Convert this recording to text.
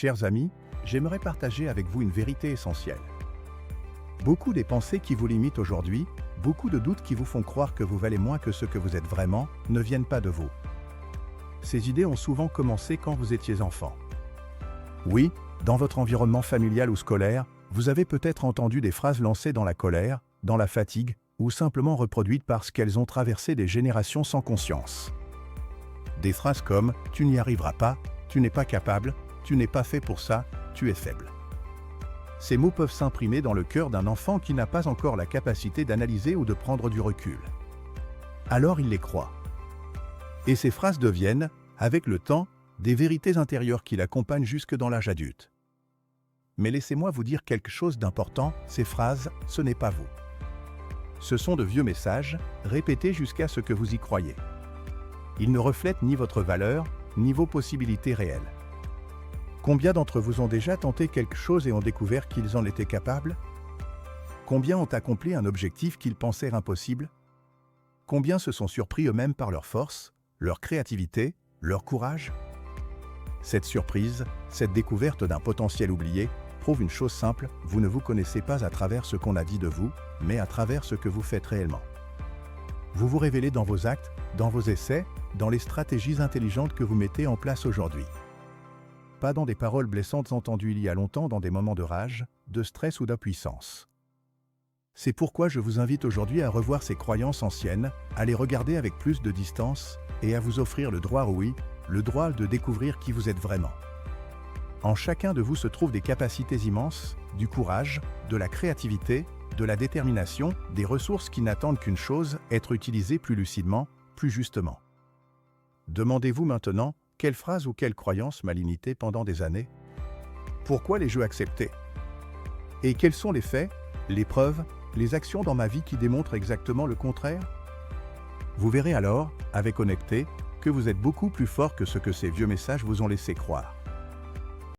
Chers amis, j'aimerais partager avec vous une vérité essentielle. Beaucoup des pensées qui vous limitent aujourd'hui, beaucoup de doutes qui vous font croire que vous valez moins que ce que vous êtes vraiment, ne viennent pas de vous. Ces idées ont souvent commencé quand vous étiez enfant. Oui, dans votre environnement familial ou scolaire, vous avez peut-être entendu des phrases lancées dans la colère, dans la fatigue, ou simplement reproduites parce qu'elles ont traversé des générations sans conscience. Des phrases comme « tu n'y arriveras pas »,« tu n'es pas capable »,« tu n'es pas fait pour ça »,« tu es faible ». Ces mots peuvent s'imprimer dans le cœur d'un enfant qui n'a pas encore la capacité d'analyser ou de prendre du recul. Alors il les croit. Et ces phrases deviennent, avec le temps, des vérités intérieures qui l'accompagnent jusque dans l'âge adulte. Mais laissez-moi vous dire quelque chose d'important, ces phrases, ce n'est pas vous. Ce sont de vieux messages, répétés jusqu'à ce que vous y croyez. Ils ne reflètent ni votre valeur, ni vos possibilités réelles. Combien d'entre vous ont déjà tenté quelque chose et ont découvert qu'ils en étaient capables? Combien ont accompli un objectif qu'ils pensaient impossible? Combien se sont surpris eux-mêmes par leur force, leur créativité, leur courage? Cette surprise, cette découverte d'un potentiel oublié, prouve une chose simple, vous ne vous connaissez pas à travers ce qu'on a dit de vous, mais à travers ce que vous faites réellement. Vous vous révélez dans vos actes, dans vos essais, dans les stratégies intelligentes que vous mettez en place aujourd'hui. Pas dans des paroles blessantes entendues il y a longtemps dans des moments de rage, de stress ou d'impuissance. C'est pourquoi je vous invite aujourd'hui à revoir ces croyances anciennes, à les regarder avec plus de distance et à vous offrir le droit, oui, le droit de découvrir qui vous êtes vraiment. En chacun de vous se trouvent des capacités immenses, du courage, de la créativité, de la détermination, des ressources qui n'attendent qu'une chose, être utilisées plus lucidement, plus justement. Demandez-vous maintenant, quelle phrase ou quelle croyance m'a limité pendant des années? Pourquoi les jeux acceptés? Et quels sont les faits, les preuves, les actions dans ma vie qui démontrent exactement le contraire? Vous verrez alors, avec honnêteté, que vous êtes beaucoup plus fort que ce que ces vieux messages vous ont laissé croire.